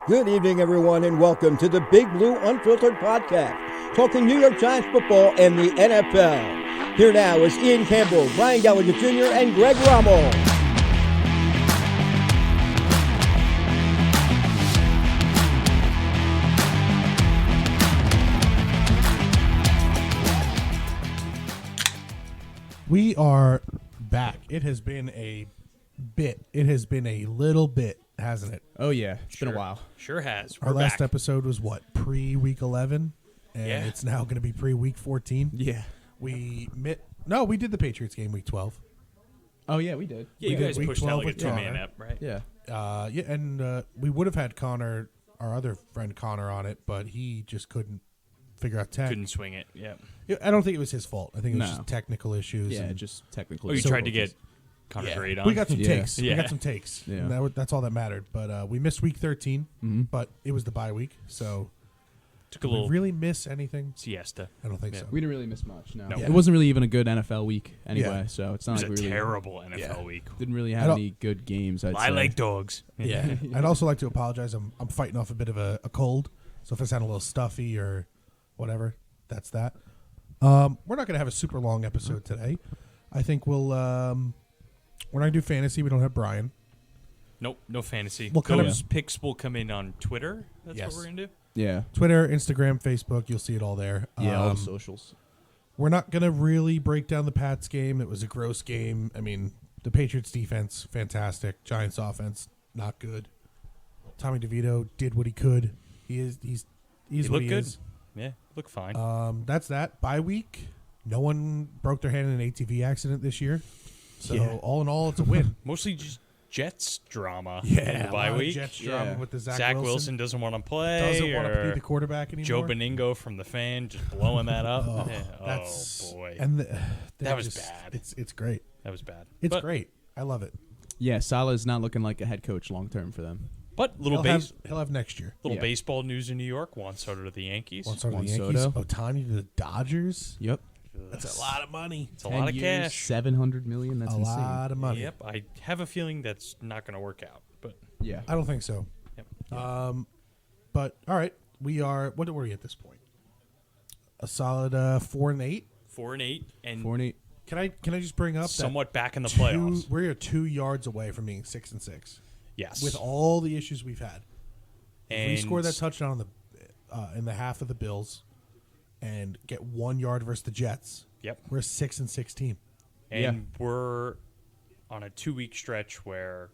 Good evening, everyone, and welcome to the Big Blue Unfiltered Podcast, talking New York Giants football and the NFL. Here now is Ian Campbell, Brian Gallagher Jr., and Greg Rommel. We are back. It has been a bit. It has been a little bit, hasn't it? Oh, yeah. It's been a while. Sure has. Our last episode was what? Pre-week 11? And Yeah. it's now going to be pre-week 14? Yeah. We did the Patriots game week 12. Oh, yeah, we did. Yeah, you did guys week pushed 12 out like a with two-man Connor. app, right? Yeah. And we would have had Connor, our other friend Connor, on it, but he just couldn't figure out tech. Couldn't swing it. Yeah. I don't think it was his fault. I think it was No. just technical issues. Yeah, and just technical. Oh, you So- tried to get Connor Grade on? we got some Yeah. takes. We Yeah. got some takes. Yeah. And that's all that mattered. But we missed week 13, but it was the bye week, so Took a did we little really miss anything? siesta. I don't think Yeah. so. We didn't really miss much. No. No. Yeah. It wasn't really even a good NFL week anyway, Yeah. so it's It not was like a we really terrible NFL week. didn't really I have don't- any good games. I'd I say. like dogs. Yeah. I'd also like to apologize. I'm fighting off a bit of a cold, so if I sound a little stuffy or whatever, that's that. We're not going to have a super long episode today. I think we're not going to do fantasy. We don't have Brian. Nope, no fantasy. What kind of- Those picks will come in on Twitter. That's Yes. what we're going to do? Yeah. Twitter, Instagram, Facebook, you'll see it all there. Yeah, all the socials. We're not going to really break down the Pats game. It was a gross game. I mean, the Patriots defense, fantastic. Giants offense, not good. Tommy DeVito did what he could. He's He what looked he good. is. Yeah, look fine. That's that. Bye week. No one broke their hand in an ATV accident this year. So Yeah. all in all, it's a win. Mostly just Jets drama. Yeah, in the a bye lot of week. Jets drama Yeah. with the Zach Zach Wilson doesn't want to play. doesn't want to or be the quarterback anymore. Joe Beningo from the fan just blowing that up. That's Oh, boy. and That was bad. It's great. That was bad. It's But- great. I love it. Yeah, Salah's not looking like a head coach long term for them. But little He'll have next year. Yeah. baseball news in New York. Juan Soto to the Yankees. Once over the Juan Yankees, Soto. Otani to the Dodgers. Yep. That's a lot of money. It's a lot of 10 years, cash. 700 million. That's a insane. lot of money. Yep, I have a feeling that's not going to work out. But Yeah. I don't think so. yep. But all right, we are. What are we at this point? A solid 4-8. 4-8 and 4-8. Can I just bring up somewhat back in the that playoffs. we're 2 yards away from being 6-6 Yes, with all the issues we've had. If we and score that touchdown in the half of the Bills and get 1 yard versus the Jets, Yep, we're a 6-6 team. and Yeah. we're on a 2-week stretch where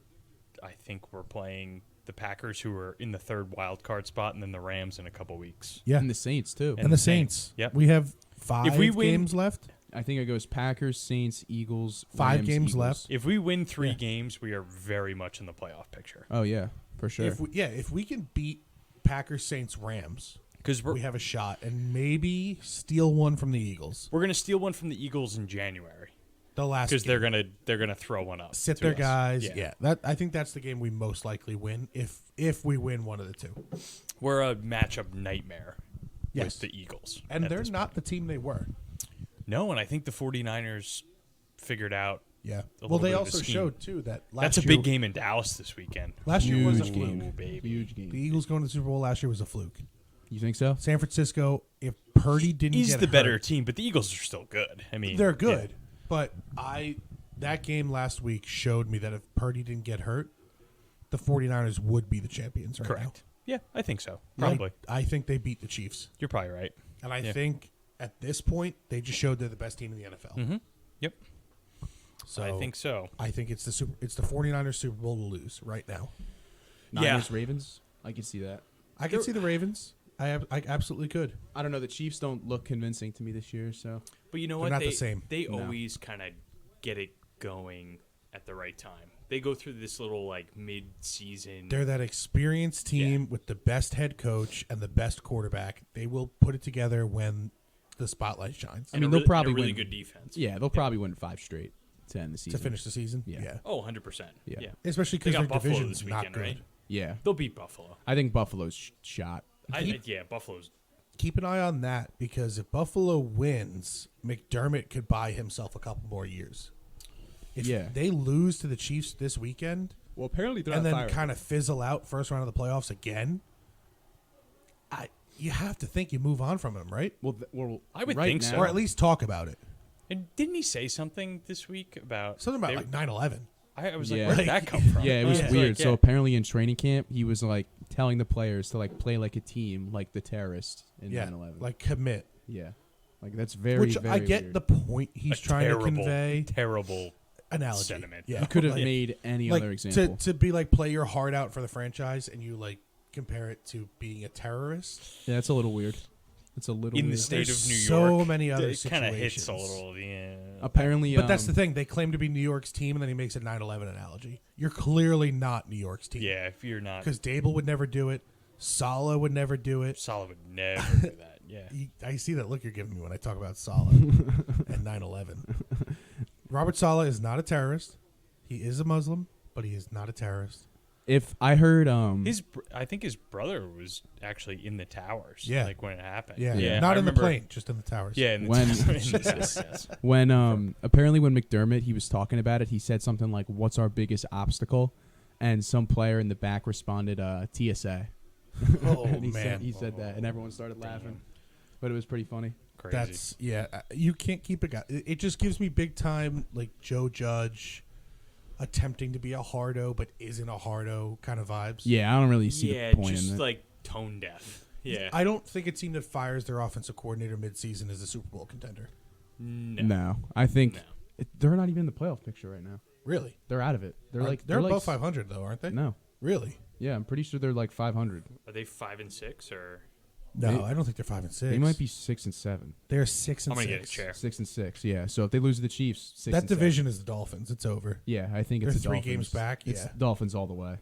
I think we're playing the Packers, who are in the third wild card spot, and then the Rams in a couple weeks. Yeah, And the Saints, too. and the Saints. Yep. We have 5 If we win- games left. I think it goes Packers, Saints, Eagles, 5 Rams, games Eagles. left. If we win 3 Yeah. games, we are very much in the playoff picture Oh, yeah, for sure. If we can beat Packers, Saints, Rams, because we have a shot, and maybe steal one from the Eagles. we're going to steal one from the Eagles in January The last because game. they're gonna throw one up. Sit to their us. guys. Yeah. Yeah, that I think that's the game we most likely win if we win one of the two. We're a matchup nightmare Yes. with the Eagles, And at they're this not the team they were. No, and I think the 49ers figured out. Yeah. A Well, little they bit of a also scheme. showed too that That's a big game in Dallas this weekend. Last year was a Huge fluke. game. Ooh, baby. Huge game. The Eagles going to the Super Bowl last year was a fluke. You think so? San Francisco, if Purdy didn't He's get the better hurt, team, but the Eagles are still good. I mean, they're good. yeah. But that game last week showed me that if Purdy didn't get hurt, the 49ers would be the champions right Correct. Yeah, I think so. now. Probably. I think they beat the Chiefs. You're probably right. And I Yeah. think at this point they just showed they're the best team in the NFL. Mm-hmm. Yep. So I think so. I think it's the 49ers Super Bowl to lose right now. Niners, Ravens. I could see that. I could see the Ravens. I absolutely could. I don't know. The Chiefs don't look convincing to me this year, so But you know They're what? not they, the same. They No. always kind of get it going at the right time. They go through this little like mid-season. They're that experienced team with the best head coach and the best quarterback. They will put it together when the spotlight shines I mean, a they'll really- probably a really win. good defense. Yeah, they'll probably win 5 straight to end the season. to finish the season. Yeah. Oh, 100%. Yeah. Yeah. Especially They because got their Buffalo division's this not weekend, good. right? Yeah. They'll beat Buffalo. I think Buffalo's shot. Yeah, Buffalo's. Keep an eye on that because if Buffalo wins, McDermott could buy himself a couple more years. If Yeah. they lose to the Chiefs this weekend, Well, apparently they're and not then firing. kind of fizzle out first round of the playoffs again, you have to think you move on from him, right? Well, I would right think now, so. Or at least talk about it. And didn't he say something this week about Something about they- like 9/11. I was Yeah. like, where did that come from? Yeah, it was Yeah. weird. Like, So yeah. apparently in training camp, he was like telling the players to like play like a team, like the terrorists in Yeah, 9/11. like commit. yeah, like that's very. Which very I get weird. the point he's trying to convey. Terrible Analogy. sentiment. Yeah, You could have Like, made any like other example. to be like play your heart out for the franchise, and you like compare it to being a terrorist. Yeah, it's a little weird. It's a little In the weird. state There's of New so York. many other it kind of hits a situations. little. Yeah. Apparently, But that's the thing. They claim to be New York's team, and then he makes a 9/11 analogy. You're clearly not New York's team. Yeah, if you're not, Because Dable would never do it. Saleh would never do it. Saleh would never do that. Yeah. I see that look you're giving me when I talk about Saleh and 9/11. Robert Saleh is not a terrorist. He is a Muslim, but he is not a terrorist. If I heard, I think his brother was actually in the towers. Yeah. Like when it happened. Yeah, Yeah. not I in the remember- plane, just in the towers. Yeah, in the When- towers. Yes. when apparently when McDermott he was talking about it, he said something like, "What's our biggest obstacle?" And some player in the back responded, "TSA." Oh And man, he said that, and everyone started laughing. But it was pretty funny. Crazy. that's you can't keep it. It just gives me big time like Joe Judge attempting to be a hardo but isn't a hardo kind of vibes. Yeah, I don't really see yeah, the point just in it. like tone deaf. Yeah. I don't think a team that fires their offensive coordinator midseason is a Super Bowl contender. No, I think No. they're not even in the playoff picture right now. Really? They're out of it. They're above 500 though, aren't they? No, Really? yeah, I'm pretty sure they're like 500. Are they 5-6 or? No, They- I don't think they're 5 and 6. They might be 6 and 7. They're 6 and I'm gonna 6. get a chair. 6 and 6. Yeah. So if they lose to the Chiefs, 6 That and 7. division is the Dolphins. It's over. Yeah, I think They're it's the 3 Dolphins. games back. It's Yeah. Dolphins all the way.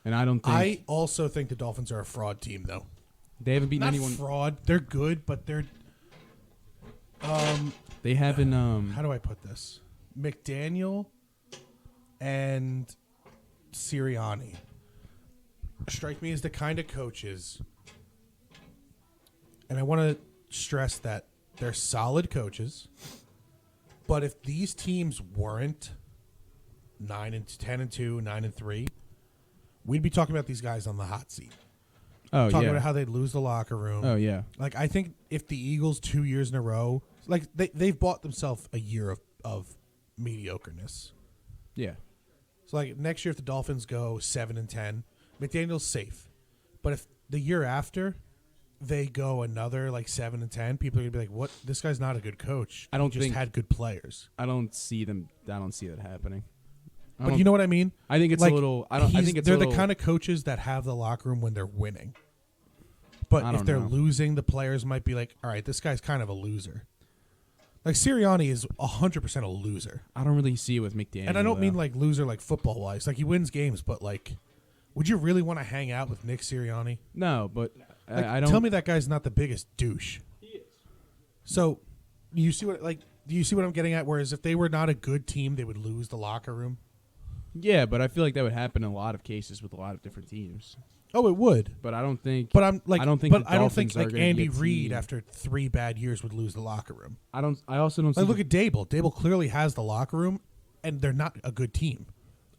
And I don't think I also think the Dolphins are a fraud team though. they haven't beaten Not anyone. fraud. They're good, but they're They haven't. how do I put this? McDaniel and Sirianni strike me as the kind of coaches, and I want to stress that they're solid coaches. But if these teams weren't 9 and 10 and 2, 9 and 3, we'd be talking about these guys on the hot seat. Oh Talking yeah. about how they'd lose the locker room. Oh yeah. Like I think if the Eagles 2 years in a row, like they've bought themselves a year of mediocreness. Yeah. So like next year, if the Dolphins go 7 and 10, McDaniel's safe. But if the year after they go another like 7 and 10, people are gonna be like, "What? This guy's not a good coach. I don't He just think- had good players." I don't see that happening. But you know what I mean? I think it's Like, a little. I think it's they're a little, the kind of coaches that have the locker room when they're winning. But I if don't they're know. losing, the players might be like, "All right, this guy's kind of a loser." Like Sirianni is 100% a loser. I don't really see it with McDaniel. And I don't mean though. like loser like football wise. Like he wins games, but like, would you really want to hang out with Nick Sirianni? No, but Like, I don't. tell me that guy's not the biggest douche. He is. So, you see what do you see what I'm getting at? Whereas if they were not a good team, they would lose the locker room. Yeah, but I feel like that would happen in a lot of cases with a lot of different teams. Oh, it would. But I don't think. But I'm like, I don't think. But the I don't think Dolphins are like gonna be Andy a Reid team. after 3 bad years would lose the locker room. I don't. I also don't. See Like look at Dable. Dable clearly has the locker room, and they're not a good team.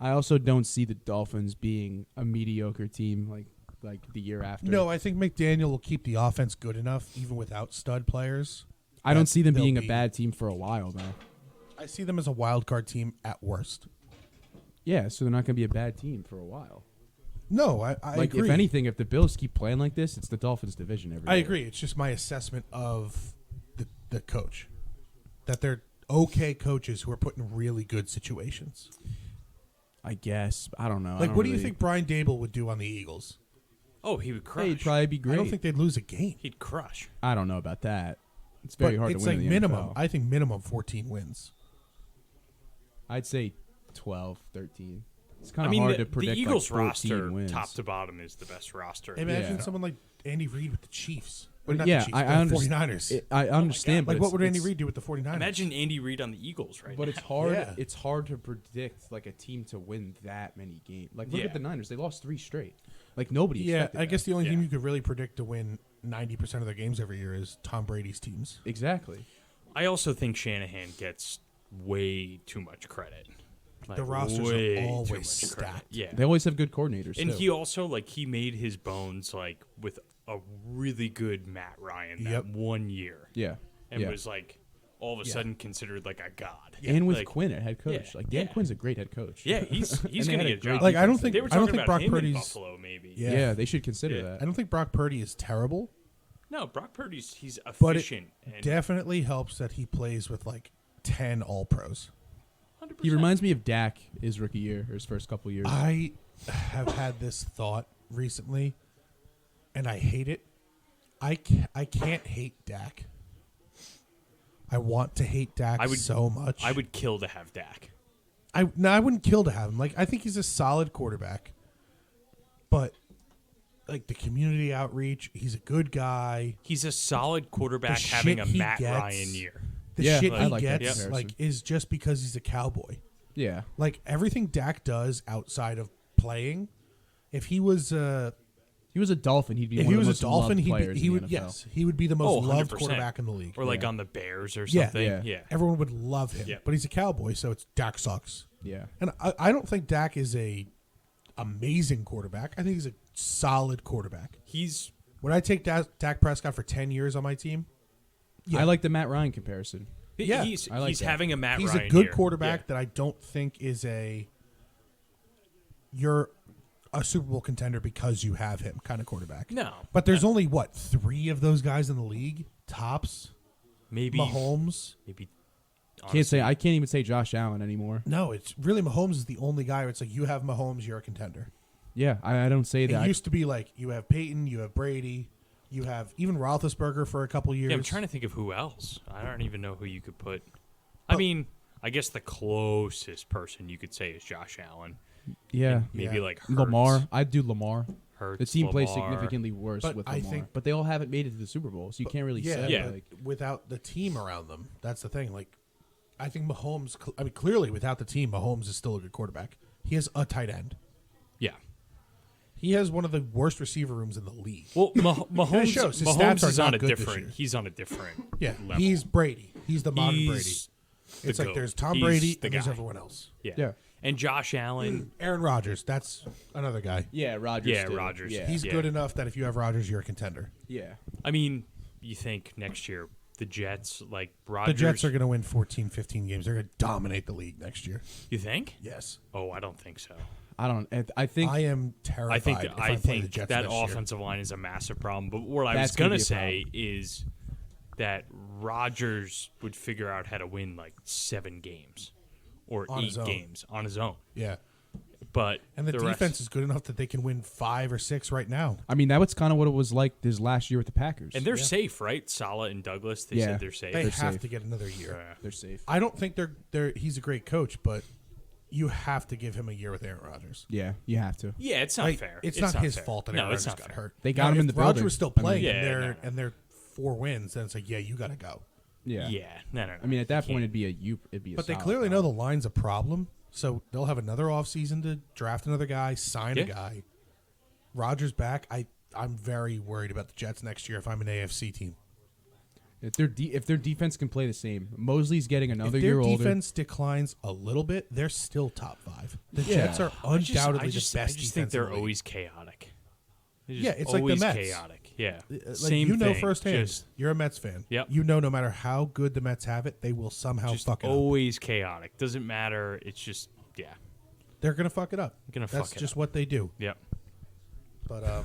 I also don't see the Dolphins being a mediocre team like the year after. No, I think McDaniel will keep the offense good enough even without stud players. I don't that see them they'll being a be- bad team for a while though. I see them as a wild card team at worst. Yeah, so they're not going to be a bad team for a while. No, I Like agree. if anything, if the Bills keep playing like this, it's the Dolphins division every I year. agree. It's just my assessment of the coach. That they're okay coaches who are put in really good situations. I guess. I don't know. I Like, don't what do you really- think Brian Dable would do on the Eagles? Oh, he would crush. Hey, it'd probably be great. I don't think they'd lose a game. He'd crush. I don't know about that. It's very But hard it's to win like in the minimum. NFL. I think minimum 14 wins. I'd say 12, 13. It's kind I of mean, hard the to predict. Eagles like 14 roster, wins. top to bottom, is the best roster. Imagine Yeah. someone like Andy Reid with the Chiefs. Or But not yeah, the Chiefs, I the understand. 49ers. I understand, but Like, what would Andy it's- Reid do with the 49ers? Imagine Andy Reid on the Eagles right But now. it's hard. Yeah. It's hard to predict like a team to win that many games. Like look Yeah. at the Niners; they lost 3 straight. Like nobody. Yeah, expected I that. guess the only Yeah. team you could really predict to win 90% of their games every year is Tom Brady's teams. Exactly. I also think Shanahan gets way too much credit. the rosters way are too always much credit. stacked. Yeah. They always have good coordinators. And too. he also he made his bones with a really good Matt Ryan that Yep. 1 year. yeah, And yeah. was all of a Yeah. sudden considered like a god. And with Like, Quinn at head coach, yeah, like Dan yeah. Quinn's a great head coach. Yeah, he's And they gonna had a get a great job. Like, I don't defense. think They were I don't talking think about Brock him in Purdy's. Buffalo, maybe. Yeah. Yeah, they should consider that. I don't think Brock Purdy is terrible, No, Brock Purdy's he's but it efficient. and definitely helps that he plays with like 10 All Pros. 100%. He reminds me of Dak his rookie year or his first couple years. I have had this thought recently, and I hate it. I can't hate Dak. I want to hate Dak so much. I would kill to have Dak. I wouldn't kill to have him. Like, I think he's a solid quarterback, but like the community outreach, he's a good guy. He's a solid quarterback The having shit a he Matt gets- Ryan year. The Yeah, shit I he like that gets comparison. like is just because he's a cowboy. yeah, Like everything Dak does outside of playing, if he was he was a Dolphin. He'd be if one he of was the a most Dolphin, loved he'd players be, he in would the NFL. yes, he would be the most loved 100%. quarterback in the league. Or like Yeah. on the Bears or Yeah. something. Yeah. Yeah. Everyone would love him. Yeah. But he's a cowboy, so it's Dak sucks. Yeah, And I don't think Dak is a amazing quarterback. I think he's a solid quarterback. He's Would I take Dak Prescott for 10 years on my team? Yeah. I like the Matt Ryan comparison. Yeah, he's I like he's that. having a Matt He's Ryan a good year. quarterback Yeah. that I don't think is you're a Super Bowl contender because you have him kind of quarterback. No. But there's only, 3 of those guys in the league? Tops? Maybe Mahomes? maybe I can't even say Josh Allen anymore. No, it's really Mahomes is the only guy where it's like you have Mahomes, you're a contender. Yeah, I don't say It that. used to be like you have Peyton, you have Brady, you have even Roethlisberger for a couple years. Yeah, I'm trying to think of who else. I don't even know who you could put. I mean, I guess the closest person you could say is Josh Allen. yeah, Maybe Yeah. like Hurts. Lamar. I'd do Lamar. Hurts, The team plays Lamar. significantly worse But with I Lamar, think- but they all haven't made it to the Super Bowl, so you can't really say. Yeah. Like, without the team around them, that's the thing. Like, I think Mahomes. I mean, clearly without the team, Mahomes is still a good quarterback. He has a tight end. Yeah. He has one of the worst receiver rooms in the league. Well, Mahomes, shows. His Mahomes stats are is on not a good this different. year. He's on a different. Yeah, level. he's Brady. He's the modern He's Brady. the It's like GOAT. there's Tom He's Brady the and there's guy. everyone else. Yeah. And Josh Allen. Aaron Rodgers, that's another guy. yeah, Rodgers. Yeah, too. Rodgers. Yeah, He's Yeah. good enough that if you have Rodgers, you're a contender. yeah. I mean, you think next year the Jets like The Rodgers? Jets are going to win 14, 15 games. They're going to dominate the league next year. You think? Yes. Oh, I don't think so. I don't. I think I am terrified I think if I play the Jets that next year. offensive line is a massive problem. But what I was That's gonna gonna be a say is that Rodgers would figure out how to win like 7 games or On 8 his own. games on his own. Yeah. But And the rest- defense is good enough that they can win 5 or 6 right now. I mean, that was kind of what it was like this last year with the Packers. and they're safe, right? Salah and Douglas. They Yeah. said they're safe. They They're have safe. to get another year. Yeah. they're safe. I don't think they're he's a great coach, but you have to give him a year with Aaron Rodgers. Yeah, you have to. Yeah, it's not Like, fair. It's not his fair. fault that no, Aaron it's Rodgers not got fair. hurt. They got him if in the Rodgers building. was still I mean- playing Yeah, and they're 4 wins, then it's like, yeah, you got to go. Yeah. Yeah, no. I mean, at that You point, can't. it'd be a. But they solid clearly know problem. the line's a problem, so they'll have another offseason to draft another guy, sign a Yeah. guy. Rodgers back. I'm very worried about the Jets next year if I'm an AFC team. If their defense can play the same, Mosley's getting another If their year older. defense declines a little bit, they're still top 5. The Yeah. Jets are undoubtedly I just the best think defense they're in the league. always chaotic. They're Yeah, just it's like the always Mets. chaotic. Yeah, Like, same you know thing. firsthand. Just, You're a Mets fan. Yep. You know no matter how good the Mets have it, they will somehow just fuck it up. always chaotic. Doesn't matter. It's just They're going to fuck it up. Gonna That's fuck it just up. what they do. Yep. But all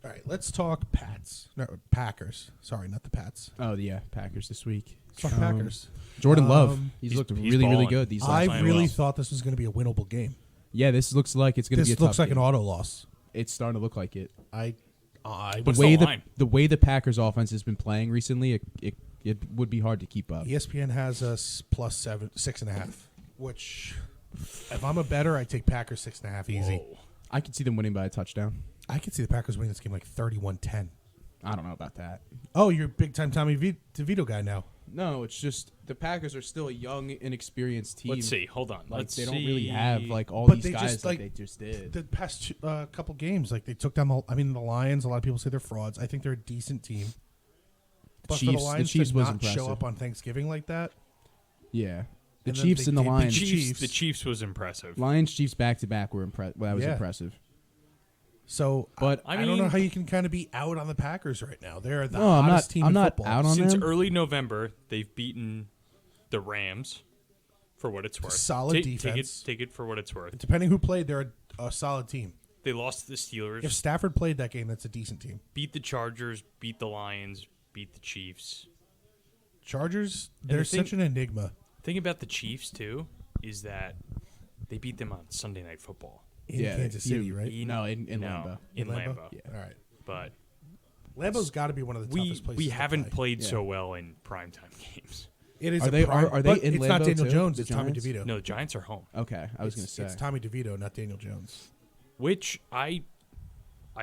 right, let's talk Packers. Sorry, not the Pats. Oh yeah, Packers this week. Let's talk Packers. Jordan Love. Um, He's he's looked really balling. good these I last. playing really well. thought this was going to be a winnable game. Yeah, this looks like it's going to be a This looks tough like an game. auto loss. It's starting to look like it. I What's way the line? the way the Packers offense has been playing recently, it would be hard to keep up. ESPN has us plus 6.5, which if I'm a bettor, I take Packers 6.5 easy. Whoa. I could see them winning by a touchdown. I could see the Packers winning this game like 31-10. I don't know about that. Oh, you're a big time Tommy DeVito guy now. No, it's just the Packers are still a young, inexperienced team. Let's see. Hold on. Like Let's they see. don't really have like all But these they guys just, like like, they just did. The past couple games, like they took down the Lions. A lot of people say they're frauds. I think they're a decent team. But for the Chiefs- the Lions Chiefs to was not show impressive. up on Thanksgiving like that, Yeah, The And then Chiefs they and the did beat Lions. The Chiefs was impressive. Lions Chiefs back to back were impressive. That was Yeah. impressive. So, But I don't know how you can kind of be out on the Packers right now. They're the No, I'm hottest not- team I'm in not football. out on Since them. early November, they've beaten the Rams, for what it's worth. Solid defense. Take it for what it's worth. Depending who played, they're a solid team. They lost to the Steelers, If Stafford played that game, that's a decent team. beat the Chargers, beat the Lions, beat the Chiefs. Chargers, they're the thing- such an enigma Thing about the Chiefs too is that they beat them on Sunday Night Football. in Kansas City, right? No, in Lambeau. In Lambeau? Lambeau. All right. But Lambeau's got to be one of the we toughest places we to haven't play. played Yeah. so well in primetime games. It is Are a they- prime, are they but in it's not Lambeau Daniel too, Jones, the it's Tommy Giants? DeVito. No, the Giants are home, Okay, I was going to say. It's Tommy DeVito, not Daniel Jones. which I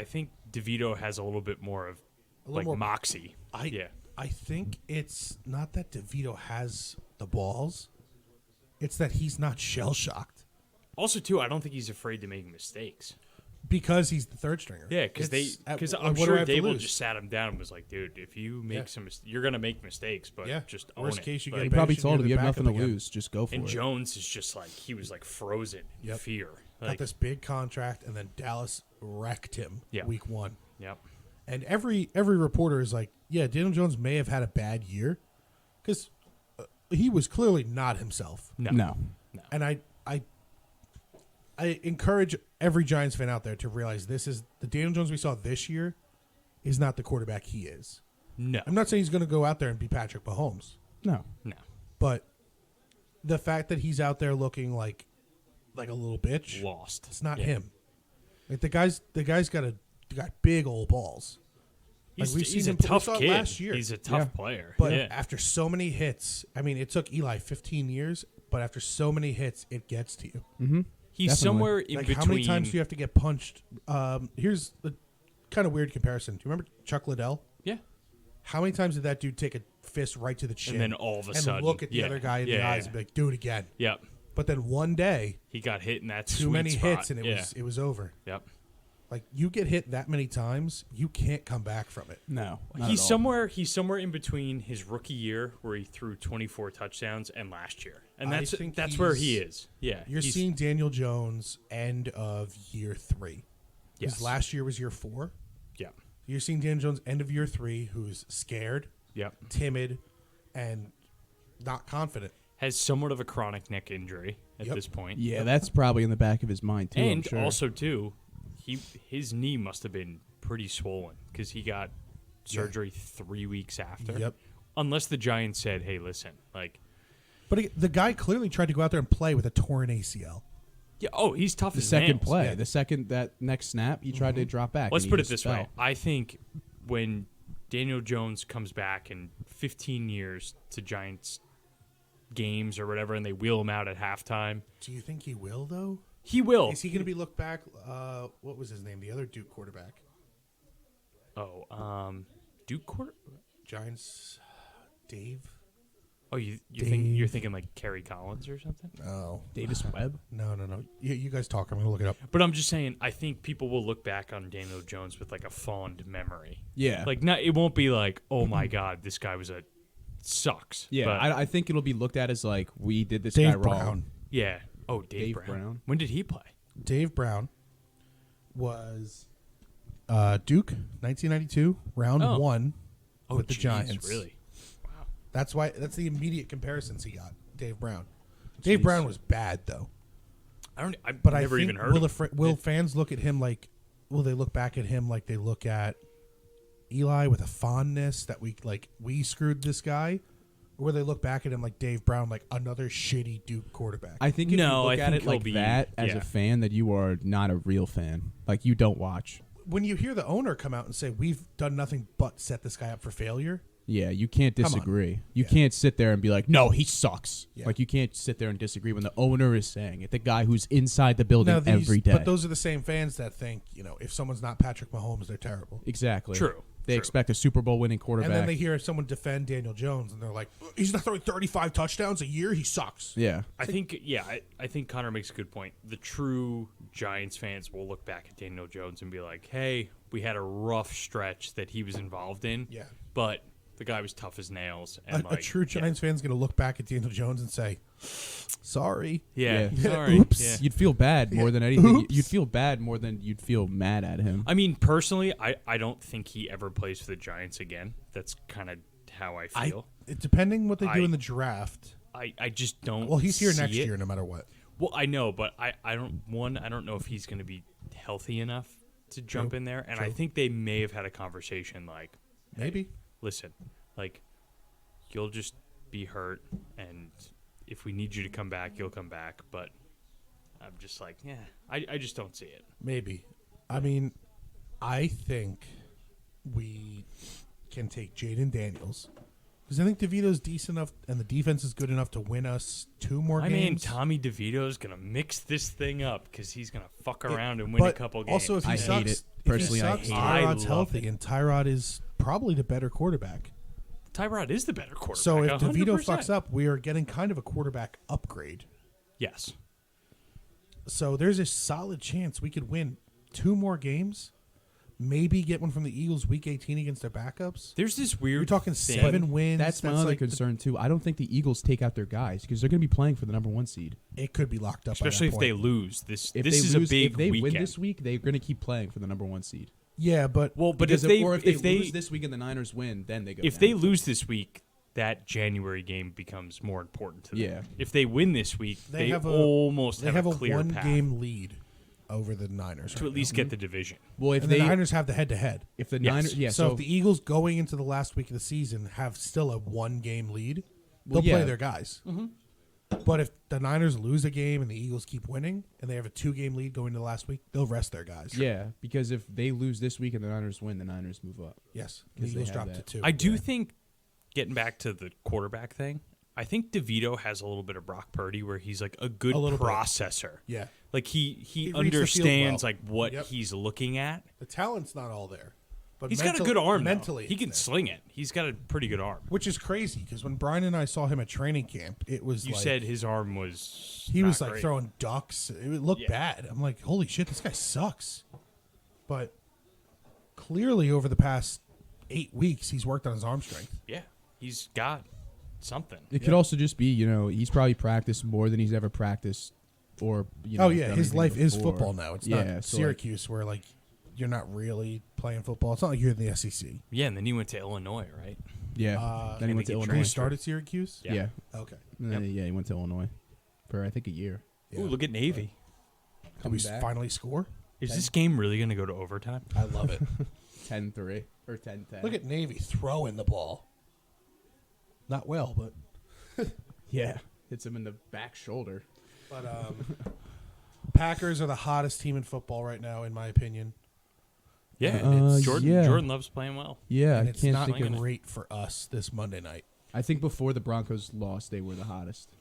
think DeVito has a little bit more of like more- moxie. I think it's not that DeVito has the balls. It's that he's not shell-shocked Also, too, I don't think he's afraid to make mistakes. because he's the third stringer. Yeah, because I'm what do I sure have to Dable lose? just sat him down and was like, "Dude, if you make Yeah. you're gonna make mistakes, but Yeah. just own Worst it." case, you Like, get He a probably bench and told him you're you the have nothing to backup again. lose. Just go for And it. Jones is just like he was like frozen in Yep. fear. Got Like, this big contract, and then Dallas wrecked him Yeah. week one. yep. And every reporter is like, yeah, Daniel Jones may have had a bad year because he was clearly not himself. No. And I encourage every Giants fan out there to realize this is the Daniel Jones we saw this year is not the quarterback he is. No, I'm not saying he's going to go out there and be Patrick Mahomes, No. no. but the fact that he's out there looking like a little bitch, Lost. it's not Yeah. him. Like the guy's got big old balls. Like, He's, we've seen he's a him- we tough saw it kid. last year. He's a tough Yeah. player. But yeah. after so many hits, I mean, it took Eli 15 years, but after so many hits, it gets to you. he's definitely. somewhere in Like, between. how many times do you have to get punched? Here's the kind of weird comparison. Do you remember Chuck Liddell? Yeah. How many times did that dude take a fist right to the chin? And then all of a and sudden, look at the yeah, other guy in the yeah, eyes yeah. and be like, do it again. Yep. But then one day, He got hit in that too sweet many spot. hits and it yeah. was over. Yep. Like, you get hit that many times, you can't come back from it. No. He's somewhere in between his rookie year where he threw 24 touchdowns and last year. And I that's think where he he's- is. Yeah. You're he's- seeing Daniel Jones end of year 3. Yes. Because last year was year 4. Yep. You're seeing Daniel Jones end of year 3, who's scared, Yep. timid, and not confident. Has somewhat of a chronic neck injury at Yep. this point. Yeah, that's probably in the back of his mind too. I'm And sure. also too, his knee must have been pretty swollen because he got surgery 3 weeks after. Yep. Unless the Giants said, "Hey, listen, like, But the guy clearly tried to go out there and play with a torn ACL. yeah, oh, he's tough the as second nails." play, Yeah. the second that next snap, he tried to drop back. Let's and he put it just this way: fell. I think when Daniel Jones comes back in 15 years to Giants games or whatever, and they wheel him out at halftime, Do you think he will, though? he will. Is he going to be looked back? What was his name? The other Duke quarterback. Duke Court. Giants, Dave? Oh, you're Dave. thinking like Kerry Collins or something? Oh. Davis Webb. No. You guys talk. I'm going to look it up. But I'm just saying, I think people will look back on Daniel Jones with like a fond memory. Yeah. Like, not, it won't be like, oh my God, this guy sucks. Yeah, But, I think it'll be looked at as like we did this guy Dave wrong. Brown. yeah. Oh, Dave, Dave Brown. Brown. When did he play? Dave Brown was Duke, 1992, round Oh. 1 Oh, with the geez, Giants. Really? That's the immediate comparisons he got. Dave Brown. Dave Jeez. Brown was bad though. I've But never I think even heard of him. will fans look at him like? Will they look back at him like they look at Eli with a fondness that we screwed this guy, or will they look back at him like Dave Brown, like another shitty Duke quarterback? I think if No, you look I at think it like he'll be- that as yeah. a fan, that you are not a real fan. Like you don't watch. When you hear the owner come out and say we've done nothing but set this guy up for failure, Yeah, you can't Come on. disagree. You Yeah. can't sit there and be like, "No, he sucks." Yeah. Like you can't sit there and disagree when the owner is saying it. The guy who's inside the building every day. but those are the same fans that think if someone's not Patrick Mahomes, they're terrible. exactly True. They expect a Super Bowl winning quarterback. And then they hear someone defend Daniel Jones, and they're like, "He's not throwing 35 touchdowns a year. He sucks." yeah, I think Connor makes a good point. The true Giants fans will look back at Daniel Jones and be like, hey, we had a rough stretch that he was involved in. Yeah. But The guy was tough as nails. And A true Giants fan's going to look back at Daniel Jones and say, sorry. Yeah. Yeah. Sorry. Oops. Yeah. You'd feel bad more than anything. Oops. You'd feel bad more than you'd feel mad at him. I mean, personally, I don't think he ever plays for the Giants again. That's kind of how I feel. Depending what they do in the draft. I just don't. Well, he's here see next it. year no matter what. Well, I know, but I don't know if he's going to be healthy enough to jump in there. And I think they may have had a conversation like, Maybe. listen, like, you'll just be hurt, and if we need you to come back, you'll come back. But I'm just like, yeah, I just don't see it. Maybe. I mean, I think we can take Jaden Daniels. Because I think DeVito's decent enough, and the defense is good enough to win us 2 more I mean, games. Tommy DeVito's going to mix this thing up because he's going to fuck around and win a couple games. Also, if he I sucks, hate it. Personally, I hate it. Tyrod's I love healthy, it. and Tyrod is probably the better quarterback. Tyrod is the better quarterback. So if 100%. DeVito fucks up, we are getting kind of a quarterback upgrade. Yes. So there's a solid chance we could win 2 more games. Maybe get one from the Eagles week 18 against their backups. There's this weird You're talking thing. 7 wins. That's my other like concern too. I don't think the Eagles take out their guys because they're going to be playing for the number 1 seed. It could be locked up. Especially by if that they point. lose. This If is they lose, a big if they weekend. win this week, they're going to keep playing for the number 1 seed. Yeah, but Well, but Because if they if they lose this week and the Niners win, then they go. if down. they lose this week, that January game becomes more important to them. Yeah. If they win this week, they have almost they have a a clear path 1-game lead over the Niners to right at least now. get the division. well, if And they the Niners have the head-to-head. if the Yes. Niners, yeah, So if the Eagles going into the last week of the season have still a 1-game lead, they'll Well, yeah. play their guys. But if the Niners lose a game and the Eagles keep winning, and they have a 2-game lead going into the last week, they'll rest their guys. yeah, because if they lose this week and the Niners win, the Niners move up. Yes. The 'Cause they Eagles have drop that. to 2. I do think, getting back to the quarterback thing, I think DeVito has a little bit of Brock Purdy where he's like a good A little bit. processor. Yeah. Like he reads the field understands well. like what Yep. he's looking at. The talent's not all there. But He's got a good arm. though. Mentally, he it's can there. sling it. He's got a pretty good arm. Which is crazy, because when Brian and I saw him at training camp, it was You like... said his arm was. He not was like great. throwing ducks. It looked Yeah. bad. I'm like, holy shit, this guy sucks. But clearly, over the past 8 weeks, he's worked on his arm strength. Yeah, he's got something. It could also just be, he's probably practiced more than he's ever practiced, or Oh yeah, done his anything life is before. football now. It's Yeah, not so, like, Syracuse where like you're not really playing football. It's not like you're in the SEC. Yeah, and then he went to Illinois, right? yeah. Then he and went to he Illinois. Did he start at Syracuse? Yeah. Okay. And then, yeah, he went to Illinois for I think a year. Yeah. Ooh, look at Navy. Did we back. finally score? Is this game really going to go to overtime? I love it. 10-3 or 10-10. Look at Navy throwing the ball. Not well, but yeah, hits him in the back shoulder. but Packers are the hottest team in football right now, in my opinion. Yeah, Uh, Jordan. yeah. Jordan loves playing well. Yeah, And I it's can't not think of. great for us this Monday night. I think before the Broncos lost, they were the hottest,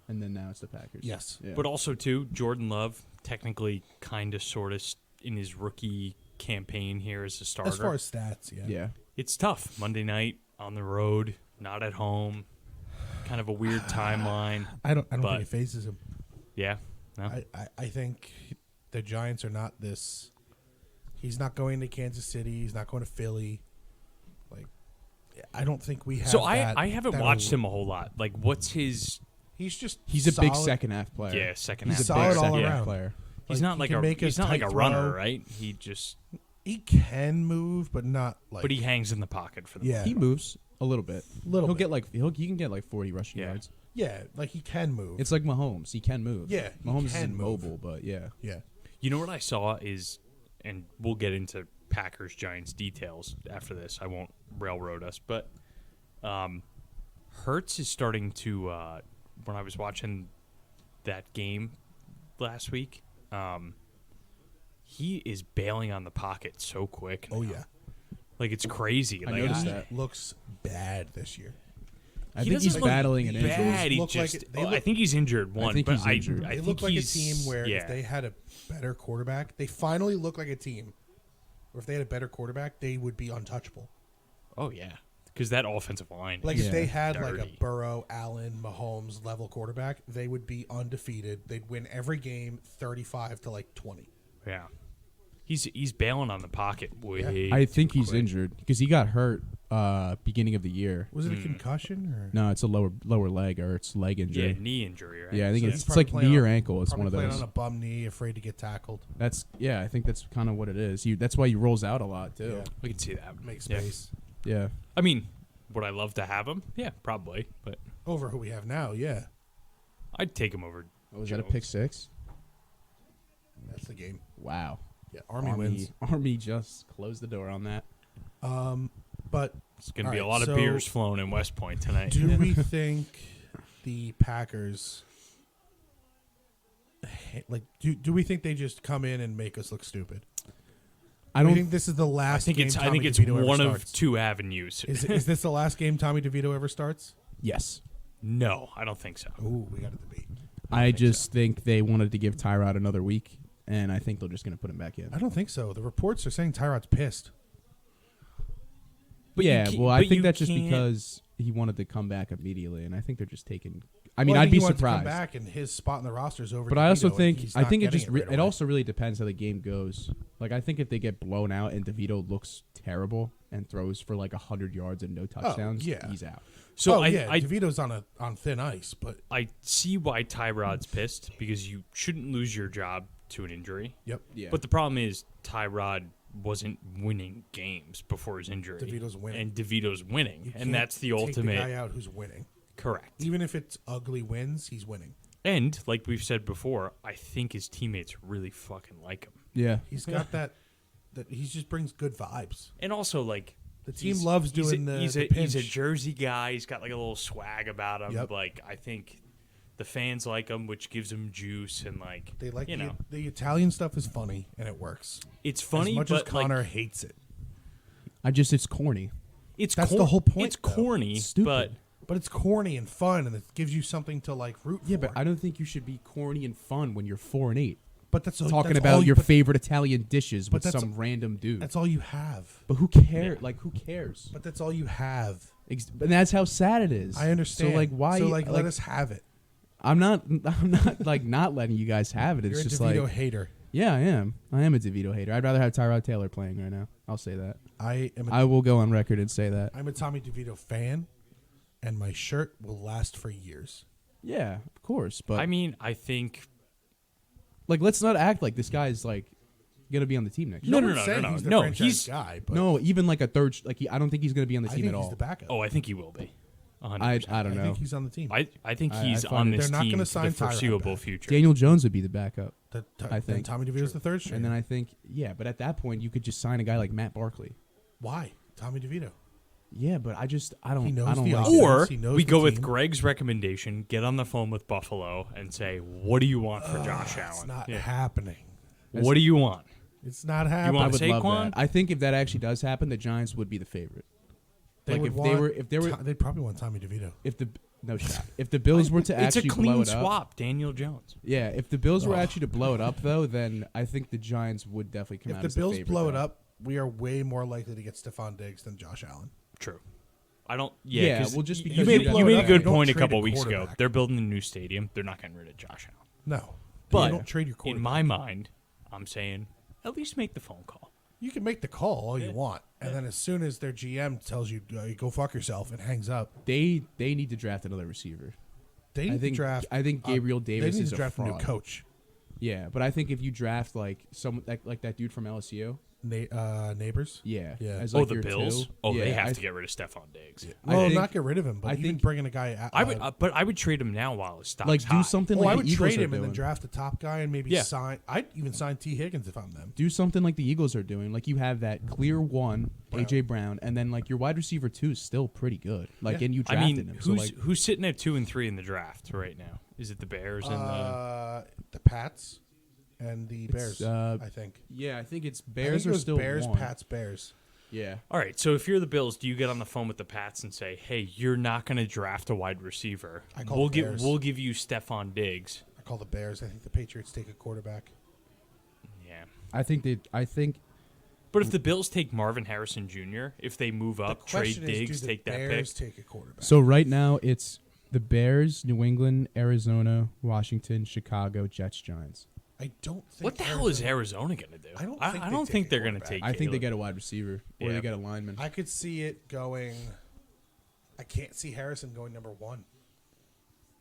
and then now it's the Packers. Yes. Yeah. But also too, Jordan Love technically kind of sort of in his rookie campaign here as a starter. As far as stats, yeah. yeah, It's tough. Monday night on the road, not at home. Kind of a weird timeline. I don't But- think it phases him. Yeah. No. I think the Giants are not this. He's not going to Kansas City. He's not going to Philly. Like, I don't think we have. So that, I haven't that watched him a whole lot. Like, what's his? He's just he's a big solid. second half player. Yeah, second He's half. solid big all second half around. player. He's Like, not he like can a make he's a not like a tight runner, throw. right? He just He can move, but not like. but he hangs in the pocket for the Yeah. He moves a little bit. Little He'll bit. get like he can get like 40 rushing Yeah. yards. Yeah, like he can move. It's like Mahomes. He can move. Yeah, he Mahomes can isn't move. mobile, but yeah. yeah. You know what I saw is, and we'll get into Packers Giants details after this. I won't railroad us, but Hurts is starting to. When I was watching that game last week, he is bailing on the pocket so quick. Oh now. yeah. Like it's crazy. I Like, noticed He that. looks bad this year. I He think he's doesn't look battling an injury. bad. He Look like just, it- they I look- think he's injured. One, think but he's injured. I They think look like a he's- team where yeah. if they had a better quarterback, they finally look like a team. Or if they had a better quarterback, they would be untouchable. Oh yeah, because that offensive line. Like Yeah. if they had like Dirty. a Burrow, Allen, Mahomes level quarterback, they would be undefeated. They'd win every game 35 to like 20. Yeah, he's bailing on the pocket. Way I think he's quick. injured because he got hurt beginning of the year. Was it a concussion or No, it's a lower leg or it's leg injury. Yeah, knee injury, right? Yeah, I think So it's he's like probably knee or playing on- ankle. It's one of playing those. on a bum knee, afraid to get tackled. I think that's kind of what it is. That's why he rolls out a lot too. Yeah. We can see that. Make Yeah. space Yeah. I mean, would I love to have him? Yeah, probably. But over who we have now. Yeah, I'd take him over. Was that a Jones. pick six? that's the game. Wow. Yeah, Army wins. Army just closed the door on that. But It's going to All be a right, lot of so beers flown in West Point tonight. do we think the Packers do we think they just come in and make us look stupid? I Do we don't think this is the I last think game it's Tommy it's DeVito ever one of starts? two avenues. Is this the last game Tommy DeVito ever starts? Yes. No, I don't think so. Ooh, we got a debate. I just think they wanted to give Tyrod another week, and I think they're just going to put him back in. I don't think so. The reports are saying Tyrod's pissed. But you yeah, can't- well, I but think you that's just can't- because he wanted to come back immediately, and I think they're just taking. I mean, Well, I'd think be he wanted to surprised. come back and his spot in the roster is over. But I also DeVito, and think he's I not think it getting just right it away. also really depends how the game goes. Like I think if they get blown out and DeVito looks terrible and throws for like 100 yards and no touchdowns, yeah. he's out. So I DeVito's on thin ice, but I see why Tyrod's pissed because you shouldn't lose your job to an injury. yep. Yeah. But the problem is Tyrod wasn't winning games before his injury. DeVito's winning. And DeVito's winning. You And can't that's the take ultimate. the guy out who's winning. Correct. Even if it's ugly wins, he's winning. And like we've said before, I think his teammates really fucking like him. Yeah. He's got that he just brings good vibes. And also like The team loves doing he's the a pinch. Jersey guy. He's got like a little swag about him. Yep. Like I think the fans like him, which gives him juice and like They like you know. the Italian stuff is funny and it works. It's funny, as much but as Connor like, hates it. It's corny. it's That's the whole point, It's though. corny, It's stupid. but But it's corny and fun, and it gives you something to like root for. Yeah, but I don't think you should be corny and fun when you're 4-8, But that's talking that's about all your but favorite Italian dishes with that's- some random dude. That's all you have. But who cares? Like who cares? But that's all you have. And that's how sad it is. I understand. So like why? So like, let us have it. I'm not like not letting you guys have it. It's You're a just DeVito like hater. yeah, I am. I am a DeVito hater. I'd rather have Tyrod Taylor playing right now. I'll say that. I will go on record and say that. I'm a Tommy DeVito fan, and my shirt will last for years. Yeah, of course. But I mean, I think like, let's not act like this guy's like gonna be on the team next year. No one's saying he's the franchise he's guy. But No, even like a third. I don't think he's gonna be on the I team think at he's all. the backup. Oh, I think he will be. 100%. I don't I know. think he's on the team. I think I he's find on it- this They're not team gonna for sign the Tyrod foreseeable back. future. Daniel Jones would be the backup, I Then think. Tommy DeVito's the third string. and then I think but at that point you could just sign a guy like Matt Barkley. Why Tommy DeVito? Yeah, but I don't. He knows I don't the like offense. that. Or He knows we the go with team. Greg's recommendation, get on the phone with Buffalo and say, what do you want for Josh It's Allen? not Yeah. happening. What do you want? It's not You happening. I want would love Saquon? that. I think if that actually does happen, the Giants would be the favorite. Like if they'd probably want Tommy DeVito. no shot. If the Bills were to It's a actually blow clean it up, swap, Daniel Jones. yeah. If the Bills were actually to blow it up, though, then I think the Giants would definitely come out. If the as Bills favorite, blow it though. up, we are way more likely to get Stephon Diggs than Josh Allen. True. I don't. Yeah, Yeah, 'cause well, just you because made, you got- you made a You good don't point a trade couple a weeks ago. quarterback. They're building a new stadium. They're not getting rid of Josh Allen. No, But you don't trade your quarterback. in my mind, I'm saying at least make the phone call. You can make the call all you want, and then as soon as their GM tells you go fuck yourself and hangs up, they need to draft another receiver. they need think- to draft. I think Gabriel Davis they need is to a draft a new fraud. coach. Yeah, but I think if you draft like some like that dude from LSU, Neighbors. yeah, Yeah. as, Oh, like, the your Bills? two. Oh, yeah, they have I to get rid of Stephon Diggs. I Well, think- not get rid of him, but I even think- bringing a guy. But I would trade him now while his stock's like high. do something I like would the Eagles trade are him and then doing. draft a top guy and maybe Yeah. sign. I'd even sign T. Higgins if I'm them. Do something like the Eagles are doing. Like you have that clear one, AJ Brown, and then like your wide receiver 2 is still pretty good. Like Yeah. and you I drafted mean, him. So like who's sitting at 2 and 3 in the draft right now? Is it the Bears and The Pats and the Bears. I think. yeah, I think it's I think Bears it are was still Bears, one. Pats, Bears. Yeah. All right, so if you're the Bills, do you get on the phone with the Pats and say, "Hey, you're not going to draft a wide receiver. I call We'll the Bears. we'll give you Stephon Diggs." I call the Bears. I think the Patriots take a quarterback. Yeah. I think But if the Bills take Marvin Harrison Jr., if they move The up, trade question is, Diggs, do the take that Bears pick. take a quarterback? so. Right now it's the Bears, New England, Arizona, Washington, Chicago, Jets, Giants. I don't think. What the hell is Arizona going to do? I don't think I they don't take think a they're going to quarterback. take. I think they Caleb. get a wide receiver or Yeah. they get a lineman. I could see it going. I can't see Harrison going number 1.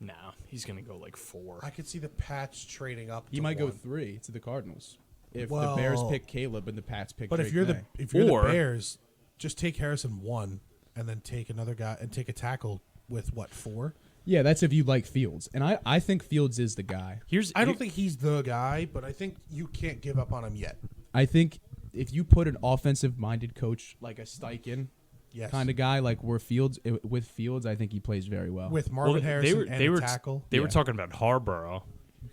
No, he's going to go like 4. I could see the Pats trading up. He to might go 1. 3 to the Cardinals. If Well, the Bears pick Caleb and the Pats pick But Drake if you're May. the Or- Bears, just take Harrison 1 and then take another guy and take a tackle with 4. Yeah, that's if you like Fields. And I think Fields is the guy. I don't think he's the guy, but I think you can't give up on him yet. I think if you put an offensive-minded coach like a Steichen Yes. kind of guy, like with Fields, I think he plays very well. With Marvin Harrison and a tackle. They were Yeah. talking about Harborough.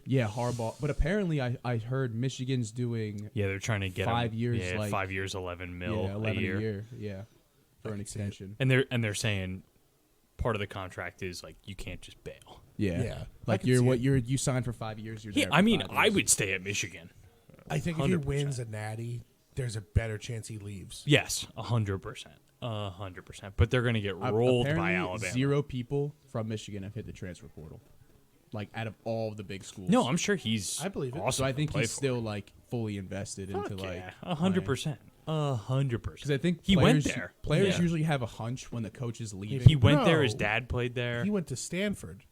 Yeah, Harbaugh. But apparently I heard Michigan's doing Yeah, they're trying to get 5 him, years, Yeah, like- 5 years, 11 mil 11 a year. Yeah, for an extension. And they're saying part of the contract is like you can't just bail. Yeah. Yeah, I Like can see it. you signed for 5 years. You're Yeah, there I for mean, 5 I years. would stay at Michigan. I think if he 100%. wins a natty, there's a better chance he leaves. Yes, 100%, 100%. But they're gonna get rolled by Apparently, Alabama. 0 people from Michigan have hit the transfer portal. Like out of all the big schools. No, I'm sure he's. I believe it. Awesome So I to think play he's for. still like fully invested into like 100%, 100%. Because I think he went players- there. Players Yeah. usually have a hunch when the coach is leaving. He went there. His No. dad played there. He went to Stanford.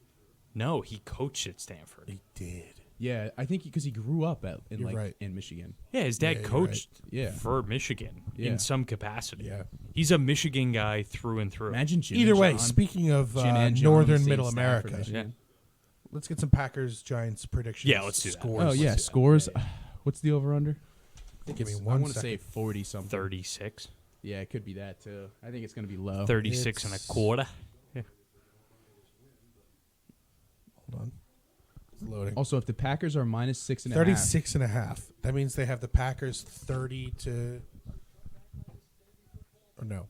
No, he coached at Stanford. He did. Yeah, I think because he grew up You're right. in Michigan. Yeah, his dad Yeah, you're coached right. Yeah. for Michigan Yeah. in some capacity. Yeah. He's a Michigan guy through and through. Imagine Jim Either and way, John. speaking of Jim and John on the northern same middle staff for America, Michigan. let's get some Packers Giants predictions. Yeah, let's do that. Scores. Oh Let's yeah, do that. scores. What's the over under? Give me I one want to say second. 40 something. 36. Yeah, it could be that too. I think it's going to be low. 36 and a It's- quarter. Hold on. It's loading. Also, if the Packers are minus 6.5, 36 and a half. That means they have the Packers 30 to. Or no,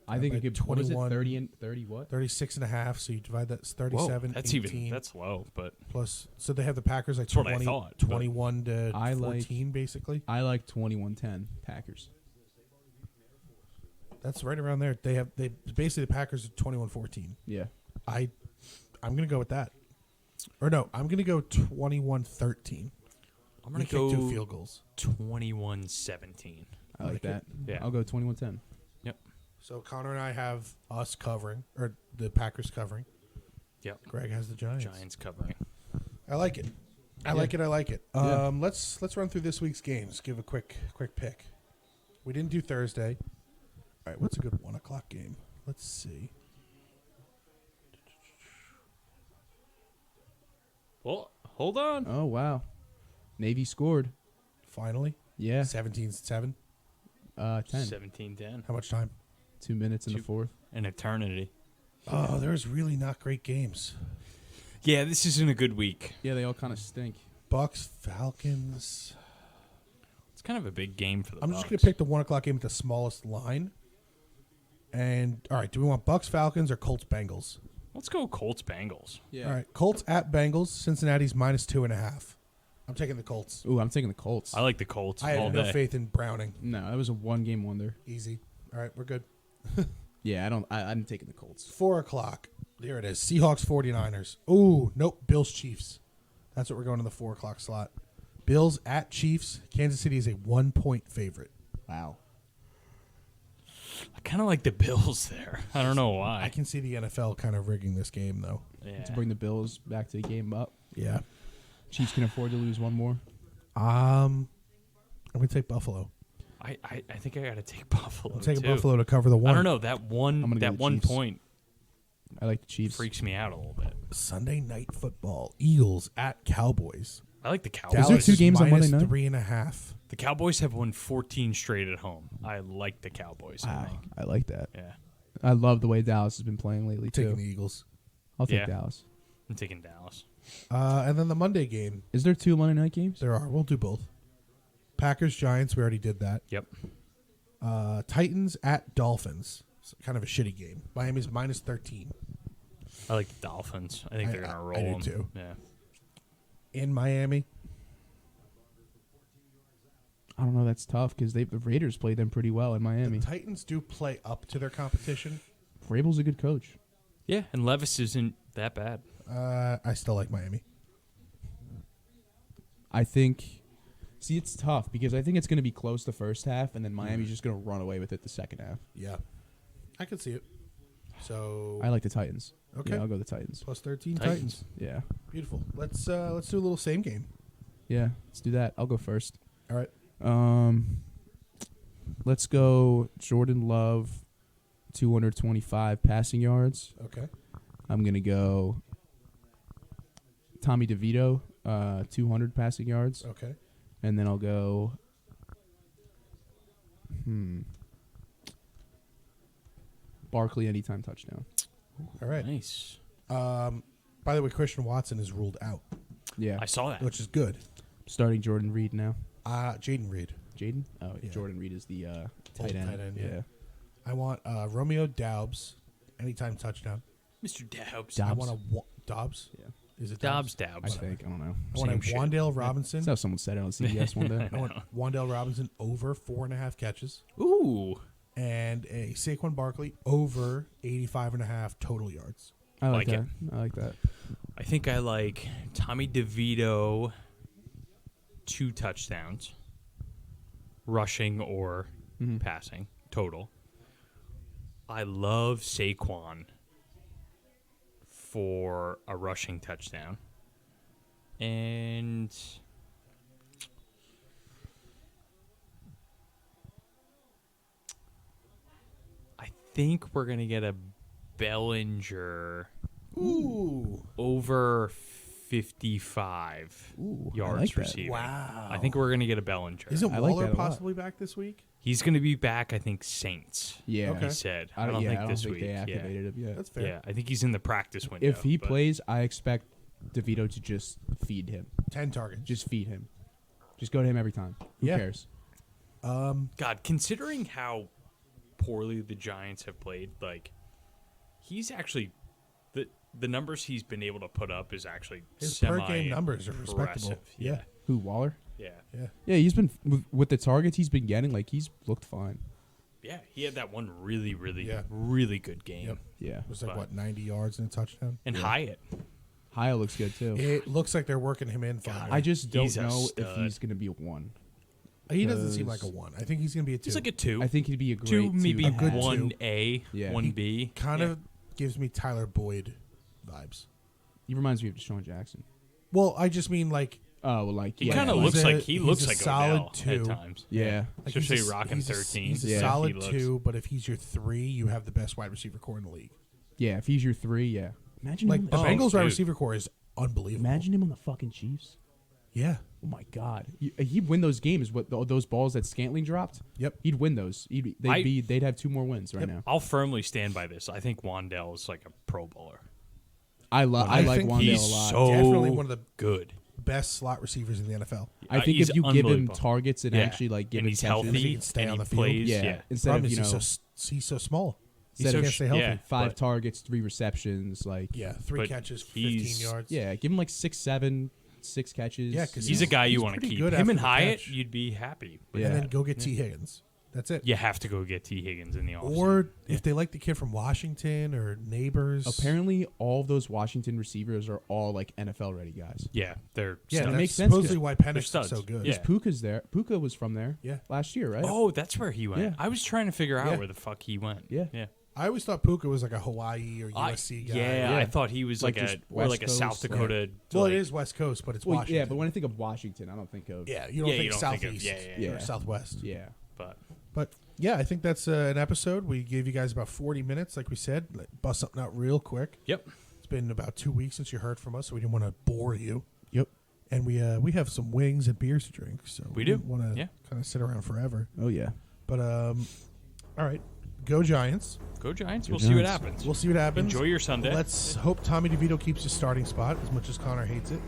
I think by it could. What is it? 21. 30 and 30 what? 36 and a half. So you divide that. It's Whoa, 37. that's 18, that's low, but plus. So they have the Packers like That's what I 20, thought, but- 21 to I like- 14, basically. I like 21-10 Packers. That's right around there. They basically the Packers are 21-14. Yeah. I'm gonna go with that. Or no, I'm gonna go 21-13. I'm We going to kick 2 go field goals. 21-17. I like like that. Yeah. I'll go 21-10. Yep. So Connor and I have us covering, or the Packers covering. Yep. Greg has the Giants. Giants covering. I like it. I like it. Yeah. Let's run through this week's games. Give a quick pick. We didn't do Thursday. All right, what's a good 1:00 game? Let's see. Well, hold on. Oh wow. Navy scored. Finally, Yeah. 17-7. 10. 17-10. How much time? 2 minutes in the fourth. An eternity. Oh, there's really not great games. Yeah, this isn't a good week. Yeah, they all kind of stink. Bucks, Falcons. It's kind of a big game for the I'm Bucks. just gonna pick the 1:00 game with the smallest line. And all right, do we want Bucks, Falcons, or Colts, Bengals? Let's go Colts-Bengals. Yeah. All right, Colts at Bengals. Cincinnati's minus 2.5. I'm taking the Colts. Ooh, I'm taking the Colts. I like the Colts I all have no day. faith in Browning. No, that was a 1-game wonder. Easy. All right, we're good. Yeah, I'm taking the Colts. 4:00. There it is. Seahawks, 49ers. Ooh, nope. Bills, Chiefs. That's what we're going to the 4:00 slot. Bills at Chiefs. Kansas City is a 1-point favorite. Wow. I kind of like the Bills there. I don't know why. I can see the NFL kind of rigging this game, though. Yeah. To bring the Bills back to the game up. Yeah. Chiefs can afford to lose one more. I'm going to take Buffalo. I think I got to take Buffalo. I'm taking too. Buffalo to cover the one. I don't know that I'm one gonna go that with 1 Chiefs. point I like the Chiefs. freaks me out a little bit. Sunday night football. Eagles at Cowboys. I like the Cowboys. Is there Dallas 2 games on minus Monday night? 3.5. The Cowboys have won 14 straight at home. I like the Cowboys. I Wow, think. I like that. Yeah, I love the way Dallas has been playing lately Taking too. the Eagles. I'll take Yeah. Dallas. I'm taking Dallas. And then the Monday game. Is there 2 Monday night games? There are. We'll do both. Packers, Giants. We already did that. Yep. Titans at Dolphins. It's kind of a shitty game. Miami's minus 13. I like the Dolphins. I think they're gonna roll I do them. too. Yeah. In Miami. I don't know. That's tough because the Raiders played them pretty well in Miami. The Titans do play up to their competition. Vrabel's a good coach. Yeah, and Levis isn't that bad. I still like Miami. I think. See, it's tough because I think it's going to be close the first half, and then Miami's just going to run away with it the second half. Yeah, I could see it. So I like the Titans. Okay. Yeah, I'll go the Titans. plus 13 Titans. Yeah. Beautiful. Let's do a little same game. Yeah, let's do that. I'll go first. All right. Let's go Jordan Love, 225 passing yards. Okay. I'm going to go Tommy DeVito, 200 passing yards. Okay. And then I'll go Barkley anytime touchdown. All right. Nice. By the way, Christian Watson is ruled out, Yeah. I saw that. which is good. Starting Jordan Reed now. Jaden Reed. Jaden? Oh, Yeah. Jordan Reed is the Old tight end. tight end, yeah. Yeah. I want Romeo Doubs, anytime touchdown. Mr. Dobbs. I Dobbs? want Dobbs. Yeah. Is it Dobbs. I Dobbs. think. I don't know. I want Same shit. Wandale Robinson. That's how someone said it on CBS one day. I want Wandale Robinson over 4.5 catches, Ooh. and a Saquon Barkley over 85.5 total yards. I like Like that. I like that. I think I like Tommy DeVito, 2 touchdowns, rushing or passing, total. I love Saquon for a rushing touchdown. And I think we're going to get a Bellinger Ooh. over 55 Ooh, I yards like that. receiving. Wow. I think we're going to get a Bellinger. Isn't I like Waller that a lot. possibly back this week? He's going to be back, I think, Saints. Yeah. Okay. He said. I don't, think this think week. they Yeah. activated him yet. That's fair. Yeah, I think he's in the practice window. If he but plays, I expect DeVito to just feed him. 10 targets. Just feed him. Just go to him every time. Who Yeah. cares? God, considering how poorly the Giants have played, like, he's actually the numbers he's been able to put up is actually His per-game numbers are impressive. respectable. Yeah. Who, Waller? Yeah. Yeah. Yeah, he's been with the targets he's been getting. Like he's looked fine. Yeah, he had that one really, really, Yeah. really good game. Yep. Yeah, It was like, But- what, 90 yards and a touchdown? And Hyatt. Hyatt looks good too. It looks like they're working him in finally. I just don't He's a know if stud. he's going to be a 1. He doesn't seem like a 1. I think he's going to be a 2. He's like a 2. I think he'd be a great 2, maybe A good 1A, Yeah. 1B. kind of gives me Tyler Boyd vibes. He reminds me of Deshaun Jackson. Well, I just mean like Oh, well, like He yeah, kind of he's looks a- like he he's looks a like solid Odell 2. at times. Yeah. like Especially he's a- rocking he's a- 13. He's a Yeah. solid He looks- 2, but if he's your 3, you have the best wide receiver core in the league. Yeah, if he's your 3, yeah. Imagine Like him the on Bengals wide dude. receiver core is unbelievable. Imagine him on the fucking Chiefs. Yeah. Oh my God, he'd win those games. What those balls that Scantling dropped? Yep. He'd win those. They'd have 2 more wins right Yep. now. I'll firmly stand by this. I think Wandell is like a Pro Bowler. I like think Wandale He's a lot. so Definitely one of the good. best slot receivers in the NFL. I think he's if you give him unbelievable. targets and Yeah. actually like give and him he's catches, healthy He can stay and on he the field. plays, yeah. Instead Problem of is you know he's so small. instead so of can't stay healthy. yeah, 5 but targets, 3 receptions, like Yeah, 3 But catches, 15 he's- yards. yeah, give him like 6, 7, 6 catches. Yeah, 'cause he's a guy you he's want to pretty keep. good Him after and the Hyatt, catch. you'd be happy. But Yeah. And then go get T. Higgins. That's it. you have to go get T. Higgins in the offseason. Or if they like the kid from Washington or neighbors. Apparently, all of those Washington receivers are all like NFL ready guys. Yeah, they're Yeah, studs. that's makes sense, supposedly 'cause why they're Penix is studs. so good. Yeah. Puka's there. Puka was from there. Yeah. Last year, right? Oh, that's where he went. Yeah. I was trying to figure out Yeah. where the fuck he went. Yeah. yeah. I always thought Puka was like a Hawaii or USC guy. Yeah, I thought he was Like like, just a or West like a South Coast, Dakota. Well, like, it is West Coast, but it's Well, Washington. yeah, but when I think of Washington, I don't think of yeah, you don't Yeah, think you don't think of- Southeast yeah. or Southwest. yeah. but But I think that's an episode. We gave you guys about 40 minutes, like we said. Bust something out real quick. yep. It's been about 2 weeks since you heard from us, so we didn't want to bore you. Yep. And we have some wings and beers to drink, so We do. want to Yeah. kind of sit around forever. Oh yeah. But all right, go Giants. Go Giants. Go We'll see what Giants. happens. We'll see what happens. Enjoy your Sunday. Let's hope Tommy DeVito keeps his starting spot as much as Connor hates it.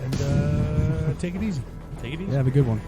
And take it easy. Take it easy. Yeah, have a good one.